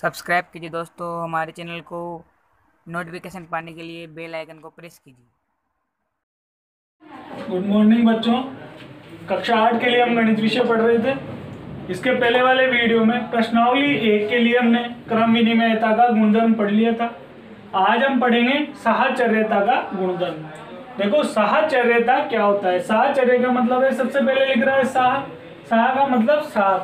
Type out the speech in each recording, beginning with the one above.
Subscribe कीजिए दोस्तों हमारे चैनल को। नोटिफिकेशन पाने के लिए बेल आइकन को प्रेस कीजिए। गुड मॉर्निंग बच्चों। कक्षा 8 के लिए हम गणित विषय पढ़ रहे थे। इसके पहले वाले वीडियो में प्रश्नावली 1 के लिए हमने क्रम विनिमयता का गुणधर्म पढ़ लिया था। आज हम पढ़ेंगे साहचर्यता का गुणधर्म। देखो साहचर्यता क्या होता है। साहचर्य का मतलब है, सबसे पहले लिख रहा है साह का मतलब साथ,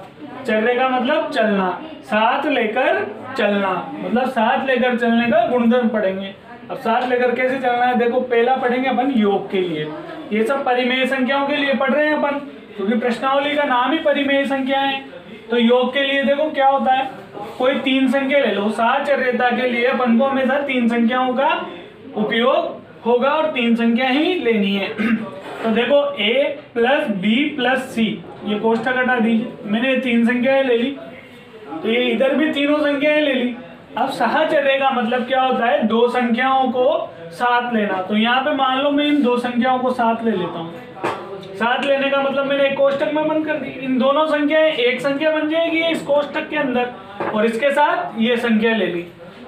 चर्य का मतलब चलना, साथ लेकर चलना, मतलब साथ लेकर चलने का गुणधर्म पढ़ेंगे। अब साथ लेकर कैसे चलना है, देखो पहला पढ़ेंगे अपन योग के लिए। ये सब परिमेय संख्याओं के लिए पढ़ रहे हैं अपन, क्योंकि प्रश्नावली का नाम ही परिमेय संख्या है। तो योग के लिए देखो क्या होता है, कोई 3 संख्या ले लो। साहचर्यता के लिए अपन को हमेशा 3 संख्याओं का उपयोग होगा और 3 संख्या ही लेनी है। तो देखो a प्लस बी प्लस सी, ये कोष्ठक हटा दीजिए। मैंने 3 संख्याएं ले ली, तो ये इधर भी तीनों संख्याएं ले ली। अब साहचर्य का मतलब क्या होता है, 2 संख्याओं को साथ लेना। तो यहाँ पे मान लो मैं इन 2 संख्याओं को साथ ले लेता हूँ। साथ लेने का मतलब मैंने एक कोष्ठक में बंद कर दी। इन दोनों संख्याएं एक संख्या बन जाएगी इस कोष्ठक के अंदर, और इसके साथ ये संख्या ले ली।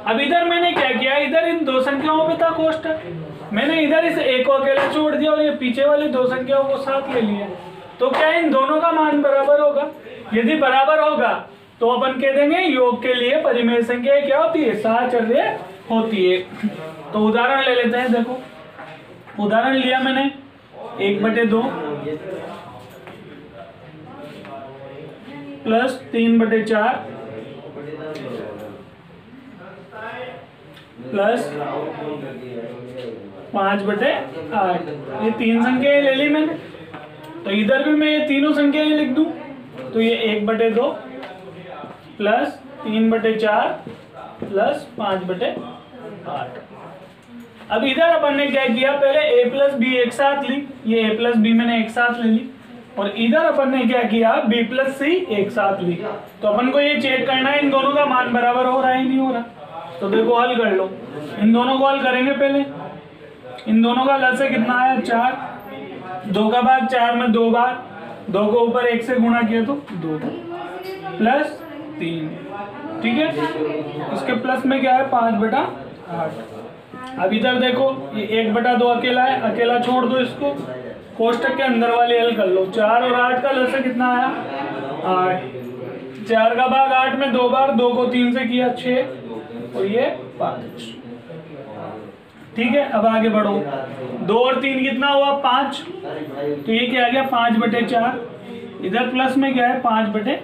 अब इधर मैंने क्या किया, इधर इन 2 संख्याओं पे था कोष्ठक, मैंने इधर इस एक को अकेला छोड़ दिया और ये पीछे वाली 2 संख्याओं को साथ ले लिया। तो क्या इन दोनों का मान बराबर होगा? यदि बराबर होगा तो अपन कह देंगे योग के लिए परिमेय संख्या क्या होती है, साहचर्य होती है। तो उदाहरण ले लेते हैं। देखो उदाहरण लिया मैंने 1/2 प्लस 3/4 प्लस 5/8। ये 3 संख्याएं ले ली मैंने, तो इधर भी मैं ये तीनों संख्याएं लिख दूं। तो ये 1/2 प्लस 3/4 प्लस 5/8। अब इधर अपन ने क्या किया, पहले a प्लस बी एक साथ ली, ये a प्लस बी मैंने एक साथ ले ली, और इधर अपन ने क्या किया, b प्लस सी एक साथ ली। तो अपन को ये चेक करना है इन दोनों का मान बराबर हो रहा है नहीं हो रहा। तो देखो हल कर लो, इन दोनों को हल करेंगे। पहले इन दोनों का लसागु कितना आया, 4। 2 का भाग 4 में 2 बार, 2 को ऊपर 1 से गुणा किया तो 2 प्लस 3, ठीक है। इसके प्लस में क्या है, 5/8। अब इधर देखो ये 1/2 अकेला है, अकेला छोड़ दो इसको, कोष्ठक के अंदर वाले हल कर लो। 4 और 8 का लसागु कितना आया, 8। 4 का भाग 8 में 2 बार, 2 को 3 से किया 6, और ये 5, ठीक है। अब आगे बढ़ो, 2 और 3 कितना हुआ, 5। तो ये क्या आ गया, 5/4। इधर प्लस में क्या है, 5/8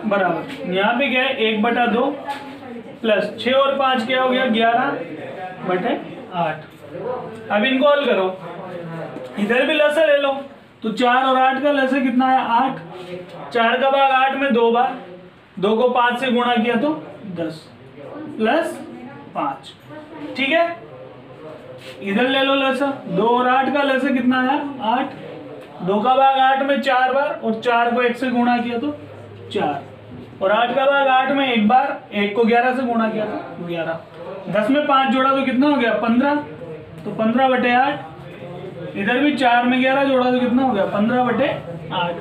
बराबर, यहाँ पे क्या है 1/2 प्लस 6 और 5 क्या हो गया, 11/8। अब इनको हल करो, इधर भी लसागु ले लो। तो 4 और 8 का लसागु कितना है, 8। 4 का भाग 8 में 2 बार, 2 को 5 से गुणा किया तो 10 प्लस 5, ठीक है। इधर ले लो लसागु, 2 और 8 का लसागु कितना आया, 8। 2 का भाग 8 में 4 बार, और 4 को 1 से गुणा किया तो 4, और 8 का भाग 8 में 1 बार, 1 को 11 से गुणा किया तो 11। 10 में 5 जोड़ा तो कितना हो गया, 15। तो 15/8। इधर भी 4 में 11 जोड़ा तो कितना हो गया, 15/8।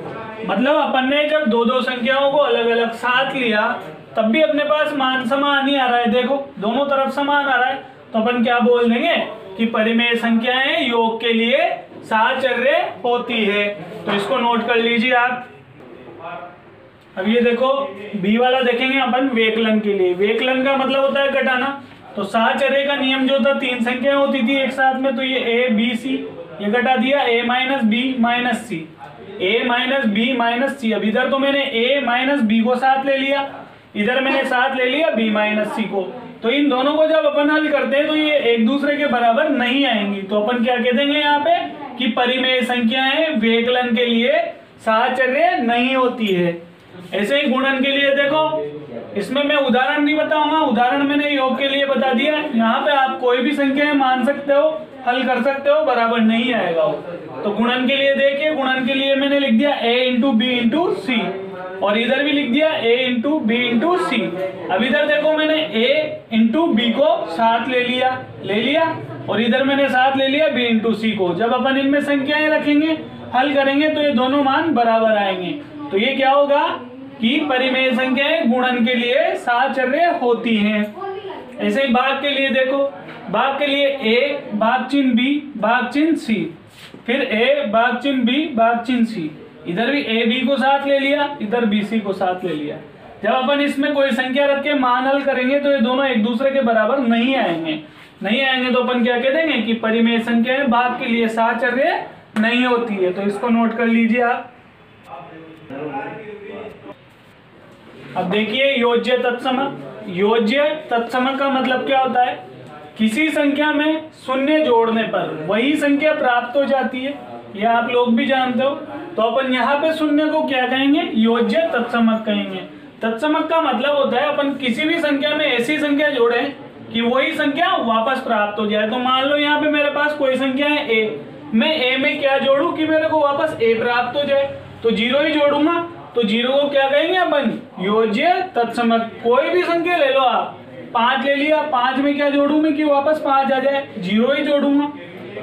मतलब अपन ने जब 2 संख्याओं को अलग अलग साथ लिया तब भी अपने पास मान समान ही आ रहा है। देखो दोनों तरफ समान आ रहा है, तो अपन क्या बोल देंगे कि परिमेय संख्याएं योग के लिए साहचर्य होती है। तो इसको नोट कर लीजिए आप। अब ये देखो बी वाला देखेंगे अपन वेकलन के लिए। वेकलन का मतलब होता है घटाना। तो साहचर्य का नियम जो था, 3 संख्याएं होती थी एक साथ में, तो ये a b c, ये घटा दिया a minus b minus c, a minus b minus c। अब इधर तो मैंने a माइनस b को साथ ले लिया, इधर मैंने साथ ले लिया b माइनस c को। तो इन दोनों को जब अपन हल करते हैं तो ये एक दूसरे के बराबर नहीं आएंगी। तो अपन क्या कह देंगे यहाँ पे कि परिमेय संख्याएं वेकलन के लिए साहचर्य नहीं होती है। ऐसे ही गुणन के लिए देखो, इसमें मैं उदाहरण नहीं बताऊंगा, उदाहरण मैंने योग के लिए बता दिया। यहाँ पे आप कोई भी संख्याएं मान सकते हो, हल कर सकते हो, बराबर नहीं आएगा वो। तो गुणन के लिए देखिए, गुणन के लिए मैंने लिख दिया a इंटू बी इंटू सी, और इधर भी लिख दिया a इंटू बी इंटू सी। अब इधर देखो मैंने a इंटू बी को साथ ले लिया, और इधर मैंने साथ ले लिया b इंटू सी को। जब अपन इनमें संख्याएं रखेंगे, हल करेंगे, तो ये दोनों मान बराबर आएंगे। तो ये क्या होगा, कि परिमेय संख्याएं गुणन के लिए साहचर्य होती हैं। ऐसे ही भाग के लिए देखो, भाग के लिए a भाग चिन्ह b भाग चिन्ह c, फिर a भाग चिन्ह b भाग चिन्ह c, इधर भी a b को साथ ले लिया, इधर b c को साथ ले लिया। जब अपन इसमें कोई संख्या रख के मान हल करेंगे तो ये दोनों एक दूसरे के बराबर नहीं आएंगे तो अपन क्या कह देंगे कि परिमेय संख्याएं भाग के लिए साहचर्य नहीं होती है। तो इसको नोट कर लीजिए आप। अब देखिए योज्य तत्समक। योज्य तत्समक का मतलब क्या होता है? किसी संख्या में शून्य जोड़ने पर वही संख्या प्राप्त हो जाती है, ये आप लोग भी जानते हो। तो अपन यहाँ पे शून्य को क्या कहेंगे? योज्य तत्समक कहेंगे। तत्समक का मतलब होता है अपन किसी भी संख्या में ऐसी संख्या जोड़े कि वही संख्या वापस प्राप्त हो जाए। तो मान लो यहाँ पे मेरे पास कोई संख्या है a, मैं a में क्या जोड़ू कि मेरे को वापस a प्राप्त हो जाए? तो 0 ही जोड़ूंगा। तो 0 को क्या कहेंगे अपन? योज्य तत्समक। कोई भी संख्या ले लो आप, 5 ले लिया, 5 में क्या जोड़ू मैं कि वापस 5 आ जाए? 0 ही जोड़ूंगा।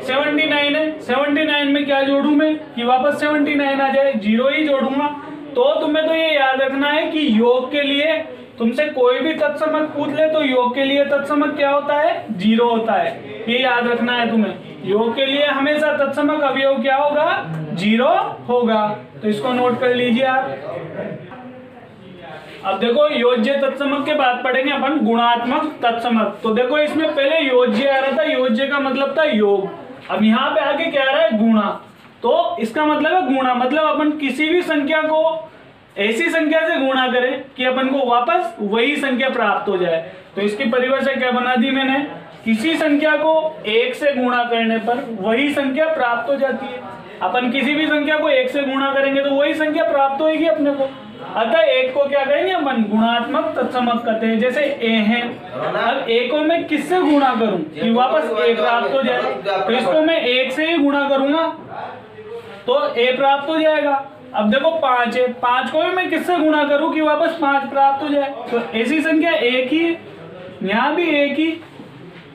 79 है, 79 में क्या जोड़ू मैं कि वापस 79 आ जाए? 0 ही जोड़ूंगा। तो तुम्हें तो ये याद रखना है कि योग के लिए तुमसे कोई भी तत्समक पूछ ले तो योग के लिए तत्समक क्या होता है? 0 होता है। ये याद रखना है तुम्हें। योग के लिए हमेशा तत्समक अवयव क्या होगा? 0 होगा। तो इसको नोट कर लीजिए आप। अब देखो योज्य तत्समक के बाद पढ़ेंगे अपन गुणात्मक तत्समक। तो देखो इसमें पहले योज्य आ रहा था, योज्य का मतलब था योग। अब यहाँ पे आगे क्या आ रहा है? गुणा। तो इसका मतलब है गुणा, मतलब अपन किसी भी संख्या को ऐसी संख्या से गुणा करें कि अपन को वापस वही संख्या प्राप्त हो जाए। तो इसकी परिभाषा क्या बना दी मैंने? किसी संख्या को 1 से गुणा करने पर वही संख्या प्राप्त हो जाती है। अपन किसी भी संख्या को 1 से गुणा करेंगे तो वही संख्या प्राप्त होगी अपने को। अतः 1 को क्या कहेंगे अपन? गुणात्मक तत्समक कहते हैं। जैसे a है, अब a को मैं किससे गुणा करूं कि वापस a प्राप्त हो जाए? तो इसको मैं 1 से ही गुणा करूंगा तो a प्राप्त हो जाएगा। अब देखो 5 है, 5 को भी मैं किससे गुणा करूं कि वापस 5 प्राप्त हो जाए? तो ऐसी संख्या 1 ही, यहाँ भी 1 ही।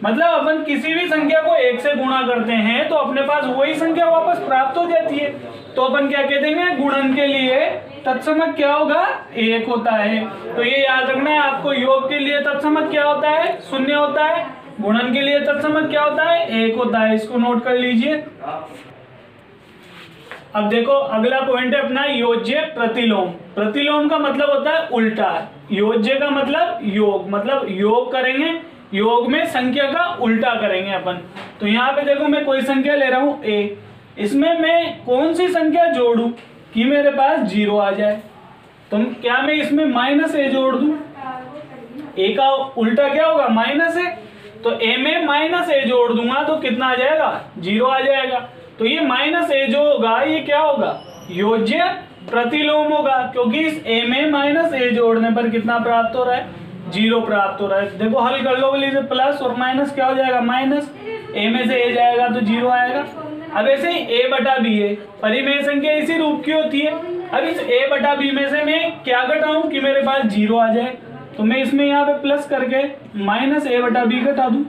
मतलब अपन किसी भी संख्या को 1 से गुणा करते हैं तो अपने पास वही संख्या वापस प्राप्त हो जाती है। तो अपन क्या कह देंगे? गुणन के लिए तत्समक क्या होगा? 1 होता है। तो ये याद रखना है आपको। योग के लिए तत्समक क्या होता है? 0 होता है। गुणन के लिए तत्समक क्या होता है? 1 होता है। इसको नोट कर लीजिए। अब देखो अगला पॉइंट है अपना योज्य प्रतिलोम। प्रतिलोम का मतलब होता है उल्टा। योज्य का मतलब योग, मतलब योग करेंगे, योग में संख्या का उल्टा करेंगे अपन। तो यहाँ पे देखो मैं कोई संख्या ले रहा हूँ a, इसमें मैं कौन सी संख्या जोड़ू कि मेरे पास 0 आ जाए? तो क्या मैं इसमें -a जोड़ दूं? a का उल्टा क्या होगा? माइनस है। तो a में -a जोड़ दूंगा तो कितना आ जाएगा? 0 आ जाएगा। तो ये -a जो होगा ये क्या होगा? योज्य प्रतिलोम होगा, क्योंकि इस a में -a जोड़ने पर कितना प्राप्त हो रहा है? 0 प्राप्त हो रहा है। देखो हल कर लो बोलिए, प्लस और माइनस क्या हो जाएगा? माइनस। a में से a जाएगा तो 0 आएगा। अब ऐसे ही a बटा b है, परिमेय संख्या इसी रूप की होती है। अब इस a बटा b में से मैं क्या घटाऊं कि मेरे पास 0 आ जाए? तो मैं इसमें यहाँ पे प्लस करके -a बटा b घटा दूं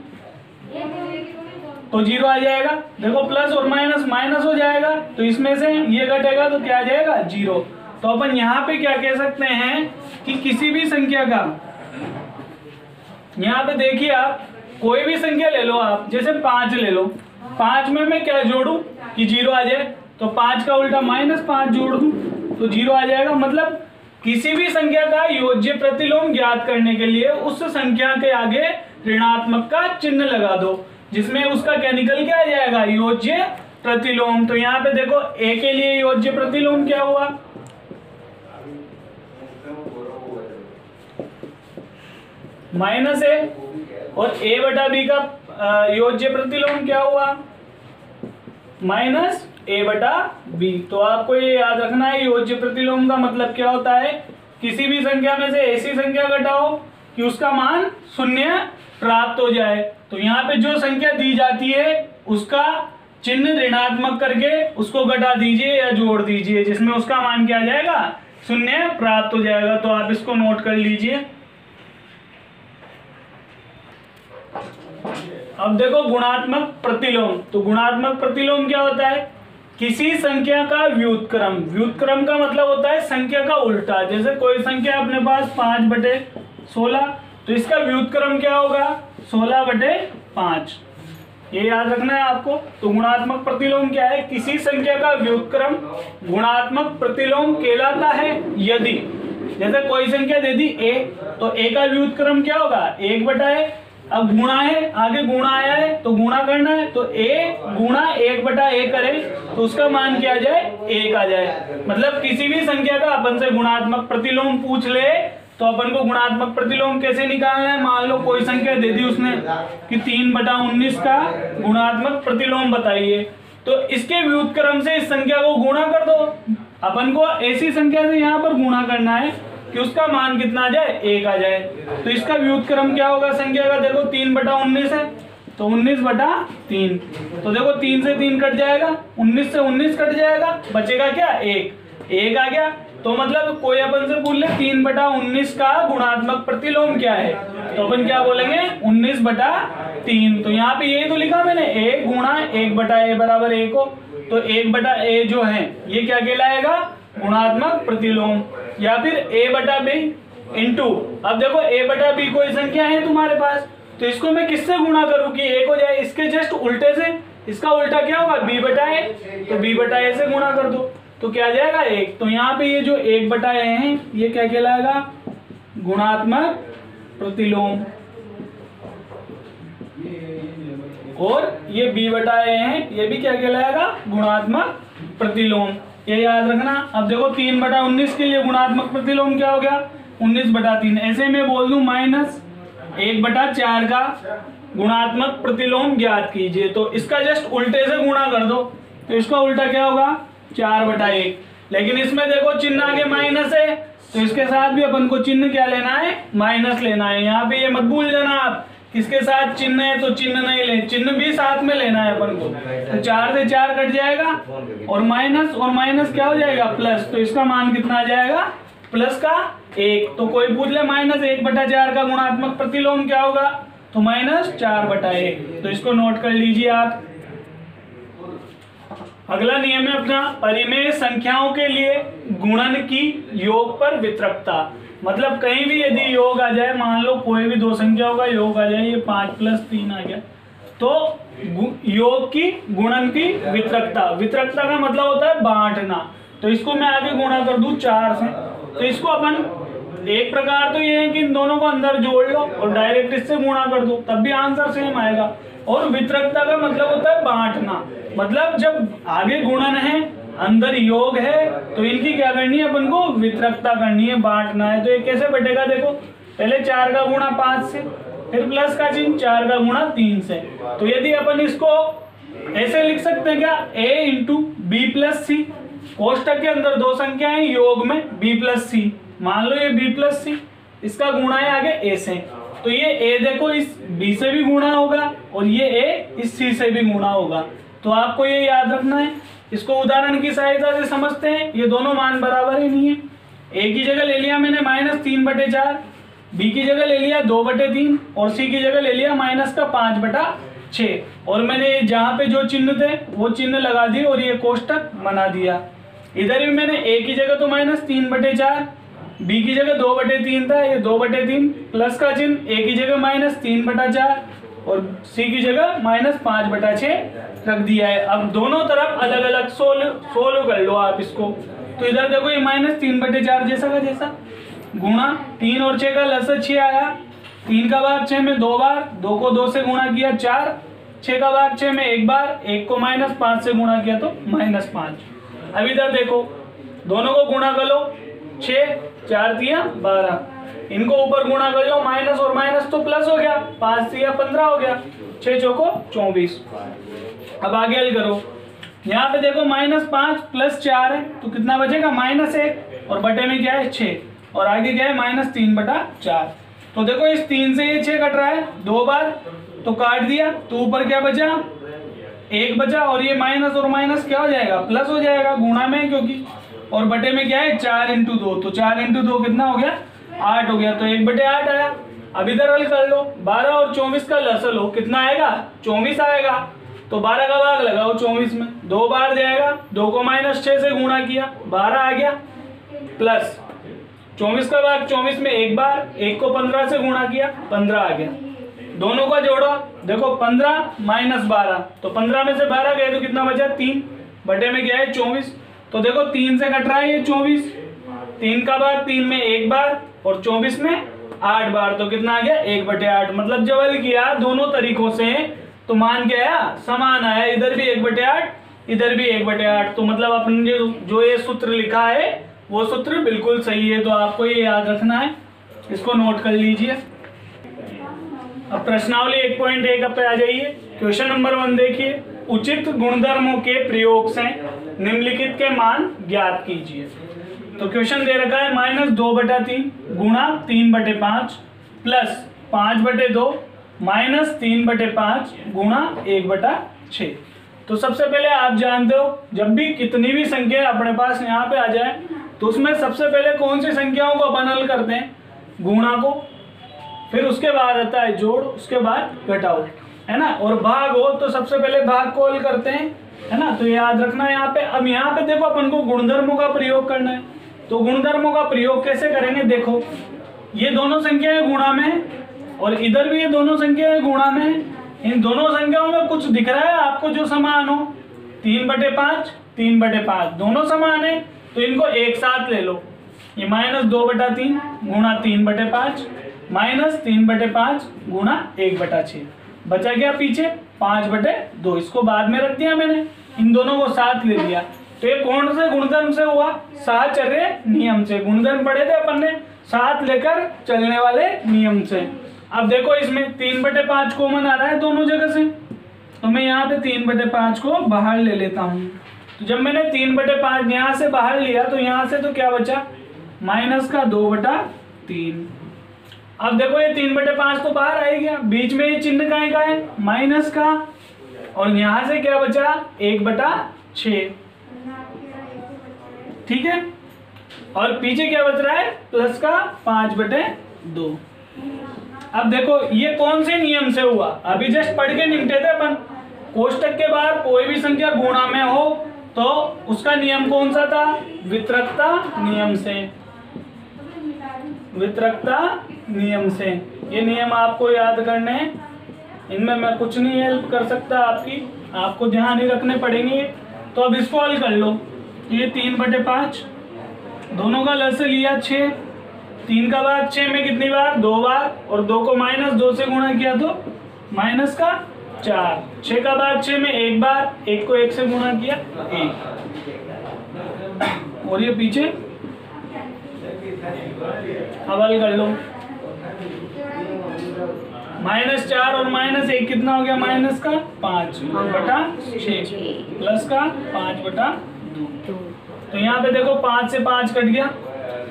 तो 0 आ जाएगा। देखो प्लस और माइनस माइनस हो जाएगा, तो इसमें से ये घटेगा तो क्या आ जाएगा? 0। तो अपन यहाँ पे क्या कह सकते हैं कि किसी भी संख्या का, यहाँ पे देखिए आप कोई भी संख्या ले लो आप, जैसे 5 ले लो, 5 में मैं क्या जोड़ू कि 0 आ जाए? तो 5 का उल्टा -5 जोड़ दूं तो 0 आ जाएगा। मतलब किसी भी संख्या का योज्य प्रतिलोम ज्ञात करने के लिए उस संख्या के आगे ऋणात्मक का चिन्ह लगा दो, जिसमें उसका क्या निकल के आ जाएगा? योज्य प्रतिलोम। तो यहाँ पे देखो a के लिए योज्य प्रतिलोम क्या हुआ? -a, और a बटा b का योज्य प्रतिलोम क्या हुआ? -a बटा b। तो आपको ये याद रखना है योज्य प्रतिलोम का मतलब क्या होता है? किसी भी संख्या में से ऐसी संख्या घटाओ कि उसका मान 0 प्राप्त हो जाए। तो यहाँ पे जो संख्या दी जाती है उसका चिन्ह ऋणात्मक करके उसको घटा दीजिए या जोड़ दीजिए, जिसमें उसका मान क्या आ जाएगा? 0 प्राप्त हो जाएगा। तो आप इसको नोट कर लीजिए। अब देखो गुणात्मक प्रतिलोम। तो गुणात्मक प्रतिलोम क्या होता है? किसी संख्या का व्युत्क्रम, व्युत्क्रम का मतलब होता है संख्या का उल्टा। जैसे कोई संख्या अपने पास 5/16, तो इसका व्युत्क्रम क्या होगा 16/5, ये याद रखना है आपको। तो गुणात्मक प्रतिलोम क्या है, किसी संख्या का व्युत्क्रम गुणात्मक प्रतिलोम कहलाता है यदि, जैसे कोई संख्या दे दी a, तो a का व्युत्क्रम क्या होगा 1/a। अब गुणा है, आगे गुणा आया है तो गुणा करना है, तो a गुणा 1/a करें तो उसका मान क्या आ जाए 1 आ जाए। मतलब किसी भी संख्या का अपन से गुणात्मक प्रतिलोम पूछ ले तो अपन को गुणात्मक प्रतिलोम कैसे निकालना है। मान लो कोई संख्या दे दी उसने कि 3/19 का गुणात्मक प्रतिलोम बताइए, तो इसके व्युत्क्रम से इस संख्या को गुणा कर दो। अपन को ऐसी संख्या से यहाँ पर गुणा करना है कि उसका मान कितना आ जाए 1 आ जाए। तो इसका व्युत्क्रम क्या होगा संख्या का, देखो 3/19 है तो 19/3, तो देखो 3 से 3 कट जाएगा, 19 से 19 कट जाएगा, बचेगा क्या 1 आ गया। तो मतलब कोई अपन से पूछ ले 3/19 का गुणात्मक प्रतिलोम क्या है, तो अपन क्या बोलेंगे 19/3। तो यहाँ पे यही तो लिखा मैंने 1 गुणा 1/a बराबर 1 हो, तो 1/a जो है ये क्या कहलाएगा गुणात्मक प्रतिलोम, या फिर a/b इंटू, अब देखो a/b कोई संख्या है तुम्हारे पास, तो इसको मैं किससे गुणा करूं कि 1 हो जाए, इसके जस्ट उल्टे से, इसका उल्टा क्या होगा b/a, तो b/a से गुणा कर दो तो क्या आ जाएगा 1। तो यहाँ पे ये जो 1/a है ये क्या कहलाएगा गुणात्मक प्रतिलोम, और ये b/a है ये भी क्या कहलाएगा गुणात्मक प्रतिलोम, ये याद रखना। अब देखो 3/19 के लिए गुणात्मक प्रतिलोम क्या हो गया 19/3। ऐसे में बोल दूं -1/4 का गुणात्मक प्रतिलोम ज्ञात कीजिए, तो इसका जस्ट उल्टे से गुणा कर दो, तो इसका उल्टा क्या होगा 4/1। लेकिन इसमें देखो चिन्ह आगे माइनस है, तो इसके साथ भी अपन को चिन्ह क्या लेना है माइनस लेना है। यहाँ पे ये मत भूल जाना आप, किसके साथ चिन्ह है तो चिन्ह नहीं ले, चिन्ह भी साथ में लेना है अपन को। तो 4 से 4 कट जाएगा और माइनस क्या हो जाएगा प्लस, तो इसका मान कितना आ जाएगा प्लस का 1। तो कोई पूछ ले -1/4 का गुणात्मक प्रतिलोम क्या होगा, तो -4/1। तो इसको नोट कर लीजिए आप। अगला नियम है अपना परिमेय संख्याओं के लिए गुणन की योग पर वितरकता। मतलब कहीं भी यदि योग आ जाए, मान लो कोई भी दो संख्याओं का योग आ जाए, ये 5 + 3 आ गया, तो योग की गुणन की वितरकता, वितरकता का मतलब होता है बांटना। तो इसको मैं आगे गुणा कर दूं 4 से, तो इसको अपन एक प्रकार तो ये है कि इन दोनों को अंदर जोड़ लो और डायरेक्ट इससे गुणा कर दो, तब भी आंसर सेम आएगा। और वितरकता का मतलब होता है बांटना, मतलब जब आगे गुणन है अंदर योग है तो इनकी क्या करनी है अपन को वितरकता करनी है, बांटना है। तो ये कैसे बटेगा, देखो पहले 4 का गुणा 5 से, फिर प्लस का चिन्ह 4 का गुणा 3 से। तो यदि अपन इसको ऐसे लिख सकते हैं क्या a × b + c, कोष्टक के अंदर दो संख्याएं योग में b + c, मान लो ये b + c, इसका गुणा है आगे a से, तो ये a देखो इस b से भी गुणा होगा और ये a इस c से भी गुणा होगा। तो आपको ये याद रखना है। इसको उदाहरण की सहायता से समझते हैं, ये दोनों मान बराबर ही नहीं है। a की जगह ले लिया मैंने -3/4, b की जगह ले लिया 2/3 और c की जगह ले लिया -5/6, और मैंने जहाँ पे जो चिन्ह थे वो चिन्ह लगा दिए और ये कोष्टक बना दिया। इधर भी मैंने a की जगह तो -3/4, b की जगह 2/3 था, ये 2/3 प्लस का चिन्ह, a की जगह -3/4 और c की जगह -5/6 रख दिया है। अब दोनों तरफ अलग अलग सोल्व कर लो आप इसको। तो इधर देखो ये -3/4 जैसा का जैसा, गुणा 3 और 6 का लसर 6 आया, 3 का भाग 6 में 2 बार, 2 को 2 से गुणा किया 4, 6 का भाग 6 में 1 बार, 1 को -5 से गुणा किया तो -5। अब इधर देखो दोनों को गुणा कर लो, 6 4 × 12, इनको ऊपर गुणा कर लो, माइनस और माइनस तो प्लस हो गया, 5 × 15 हो गया, 6 चौको 24। अब आगे हल करो, यहाँ पे देखो -5 + 4 है तो कितना बचेगा -1 और बटे में क्या है 6, और आगे क्या है -3/4। तो देखो इस 3 से ये 6 कट रहा है 2 बार, तो काट दिया, तो ऊपर क्या बचा 1 बचा, और ये माइनस और माइनस क्या हो जाएगा प्लस हो जाएगा गुणा में, क्योंकि और बटे में क्या है 4 × 2, तो 4 × 2 कितना हो गया 8 हो गया, तो 1/8 आया। अब इधर हल कर लो, 12 और 24 का लसल हो कितना आएगा 24 आएगा। तो तो 12 का भाग लगाओ 24 में, 2 बार जाएगा, 2 को -6 से गुणा किया 12 आ गया, प्लस 24 का भाग 24 में एक बार, 1 को 15 से गुणा किया 15 आ गया। दोनों का जोड़ो, देखो 15 - 12, तो 15 में से 12 गए तो कितना बचा 3 बटे में क्या है 24, तो देखो 3 से कट रहा है ये 24, 3 का भाग 3 में एक बार और 24 में 8 बार, तो कितना आ गया 1/8। मतलब जब हल किया दोनों तरीकों से तो मान क्या आया, समान आया, इधर भी 1/8 इधर भी 1/8, तो मतलब अपने जो ये सूत्र लिखा है वो सूत्र बिल्कुल सही है, तो आपको ये याद रखना है, इसको नोट कर लीजिए। अब प्रश्नावली 1.1 पे आ जाइए। क्वेश्चन नंबर 1 देखिए, उचित गुणधर्मों के प्रयोग से निम्नलिखित के मान ज्ञात कीजिए। तो क्वेश्चन दे रखा है -2/3 गुणा 3/5 प्लस 5/2 माइनस 3/5 गुणा 1/6। तो सबसे पहले आप जानते हो जब भी कितनी भी संख्या अपने पास यहाँ पे आ जाए तो उसमें सबसे पहले कौन सी संख्याओं को अपन हल करते हैं, गुणा को, फिर उसके बाद आता है जोड़, उसके बाद घटाओ, है ना, और भाग हो तो सबसे पहले भाग को हल करते हैं, है ना, तो याद रखना है यहाँ पे। अब यहाँ पे देखो अपन को गुणधर्मों का प्रयोग करना है, तो गुणधर्मों का प्रयोग कैसे करेंगे, देखो ये दोनों संख्याएं गुणा में और इधर भी ये दोनों संख्याएं गुणा में, इन दोनों संख्याओं में कुछ दिख रहा है आपको जो समान हो, 3/5 3/5 दोनों समान है, तो इनको एक साथ ले लो, ये -2/3 गुणा 3/5 माइनस 3/5 गुणा 1/6, बचा गया पीछे 5/2, इसको बाद में रख दिया मैंने, इन दोनों को साथ ले लिया। तो ये कौन से गुणधर्म से हुआ, साहचर्य नियम से। गुणधर्म पढ़े थे अपन ने साथ लेकर चलने वाले नियम से। अब देखो इसमें 3/5 कॉमन आ रहा है दोनों जगह से, तो मैं यहाँ पे 3/5 को बाहर ले लेता हूँ। तो जब मैंने 3/5 यहाँ से बाहर लिया तो यहाँ से तो क्या बचा, -2/3। अब देखो ये 3/5 तो बाहर आ ही गया, बीच में ये चिन्ह का है माइनस का, और यहाँ से क्या बचा 1/6, ठीक है, और पीछे क्या बच रहा है प्लस का 5/2। अब देखो ये कौन से नियम से हुआ, अभी जस्ट पढ़ के निपटे थे अपन, कोष्टक के बाहर कोई भी संख्या गुणा में हो तो उसका नियम कौन सा था, वितरकता नियम से, वितरकता नियम से। ये नियम आपको याद करने हैं, इनमें मैं कुछ नहीं हेल्प कर सकता आपकी, आपको ध्यान ही रखने पड़ेंगे। तो अब इसको हल कर लो, ये 3/5 दोनों का लस लिया 6, 3 का भाग 6 में कितनी बार 2 बार, और 2 को -2 से गुणा किया तो -4, 6 का भाग 6 में एक बार, 1 को 1 से गुणा किया 1, और ये पीछे अब हल कर लो, -4 और -1 कितना हो गया, माइनस का 5/6 प्लस का 5/2। तो यहाँ पे देखो 5 से 5 कट गया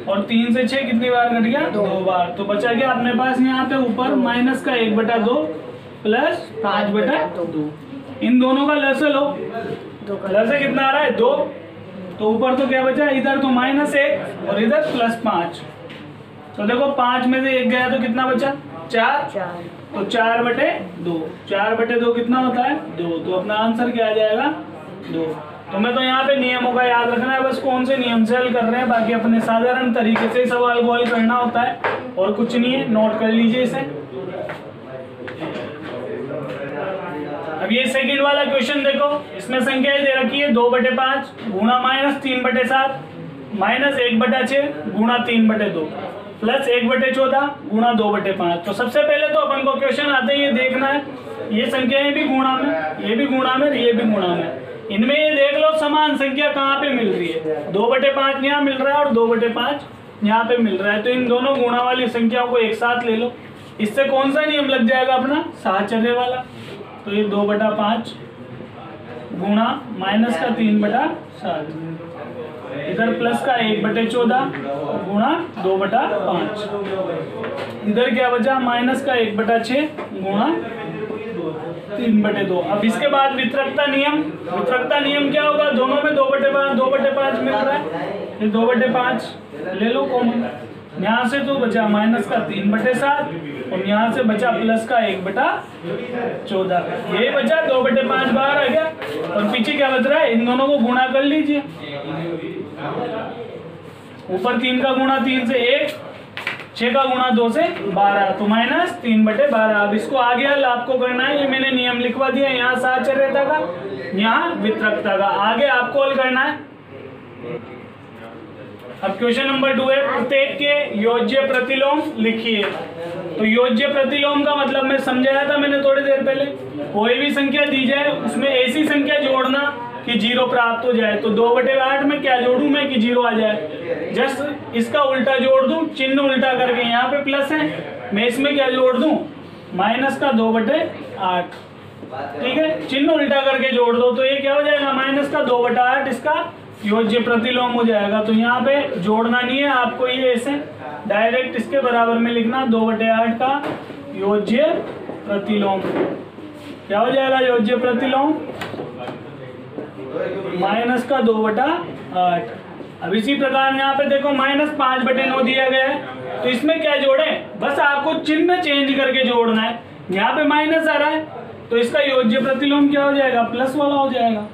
और 3 से 6 कितनी बार कट गया, 2 बार, तो बचा गया अपने पास यहाँ पे ऊपर माइनस का 1/2 प्लस 5/2। इन दोनों का लसल हो, लसल कितना आ रहा है 2, तो ऊपर तो क्या बचा, इधर तो -1 और इधर +5, तो देखो 5 में से 1 गया तो कितना बचा 4, तो 4/2, 4/2 कितना होता है 2, तो अपना आंसर क्या आ जाएगा 2। तो मैं तो यहाँ पे नियमों का याद रखना है, बस कौन से नियम से हल कर रहे हैं, बाकी अपने साधारण तरीके से सवाल को हल करना होता है और कुछ नहीं है, नोट कर लीजिए इसे। अब ये सेकंड वाला क्वेश्चन देखो, इसमें संख्याएं दे रखी है 2/5 गुणा -3/7 माइनस 1/6 गुणा 3/2 प्लस 1/14 गुणा 2/5। तो सबसे पहले तो अपन को क्वेश्चन आते ही ये देखना है, ये संख्याएं भी गुणा में, ये भी गुणा में, ये भी गुणा में, इनमें ये देख लो समान संख्या कहाँ पे मिल रही है, 2/5 यहाँ मिल रहा है और 2/5 यहाँ पे मिल रहा है, तो इन दोनों गुणा वाली संख्याओं को एक साथ ले लो। इससे कौन सा नियम लग जाएगा अपना, साहचर्य वाला। तो ये 2/5 गुणा माइनस का 3/7, इधर प्लस का 1/14 गुणा 2/5, इधर क्या बचा माइनस का 1/6 गुणा 3/2। अब इसके बाद वितरकता नियम, वितरकता नियम क्या होगा, दोनों में 2/5 मिल रहा है, 2/5 ले लो कॉमन, यहाँ से तो बचा माइनस का 3/7 और यहाँ से बचा प्लस का 1/14। यही बचा 2/5 बाहर आ गया और पीछे क्या बच रहा है, इन दोनों को गुणा कर लीजिए। ऊपर 3 का गुणा 3 से 1, 6 का गुणा 2 से 12, तो माइनस 3/12। अब इसको आगे हल आपको करना है, ये मैंने नियम लिखवा दिया। यहाँ साचर्यता का, यहाँ वितरकता का, आगे आपको हल करना है। अब क्वेश्चन नंबर 2 है, प्रत्येक के योज्य प्रतिलोम लिखिए। तो योज्य प्रतिलोम का मतलब मैं समझाया था मैंने थोड़ी देर पहले, कोई भी संख्या दी जाए उसमें ऐसी संख्या जोड़ना कि 0 प्राप्त हो जाए। तो 2/8 में क्या जोड़ूं मैं कि 0 आ जाए, जस्ट इसका उल्टा जोड़ दूं, चिन्ह उल्टा करके। यहाँ पे प्लस है, मैं इसमें क्या जोड़ दूं, माइनस का 2/8। ठीक है, चिन्ह उल्टा करके जोड़ दो तो ये क्या हो जाएगा, माइनस का 2/8 इसका योज्य प्रतिलोम हो जाएगा। तो यहाँ पे जोड़ना नहीं है आपको, ये ऐसे डायरेक्ट इसके बराबर में लिखना, 2/8 का योज्य प्रतिलोम। क्या हो जाएगा योज्य प्रतिलोम, माइनस का 2/8। अब इसी प्रकार यहाँ पे देखो -5/9 दिया गया है, तो इसमें क्या जोड़े, बस आपको चिन्ह चेंज करके जोड़ना है। यहाँ पे माइनस आ रहा है तो इसका योज्य प्रतिलोम क्या हो जाएगा, प्लस वाला हो जाएगा।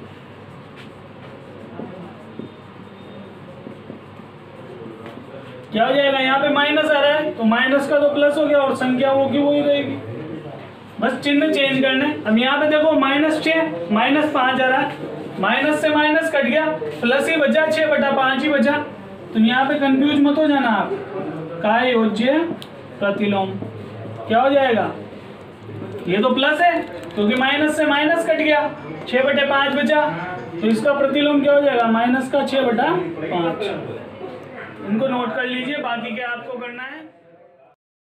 क्या हो जाएगा, यहाँ पे माइनस आ रहा है तो माइनस का तो प्लस हो गया और संख्या वो की वही रहेगी, बस चिन्ह चेंज करना है। अब यहाँ पे देखो -6 -5 आ रहा है, माइनस से माइनस कट गया, प्लस ही बचा, 6/5 ही बचा। तो यहाँ पे कंफ्यूज मत हो जाना आप, का योज्य प्रतिलोम क्या हो जाएगा, ये तो प्लस है क्योंकि माइनस से माइनस कट गया, 6/5 बचा, तो इसका प्रतिलोम क्या हो जाएगा, माइनस का 6/5। इनको नोट कर लीजिए, बाकी क्या आपको करना है।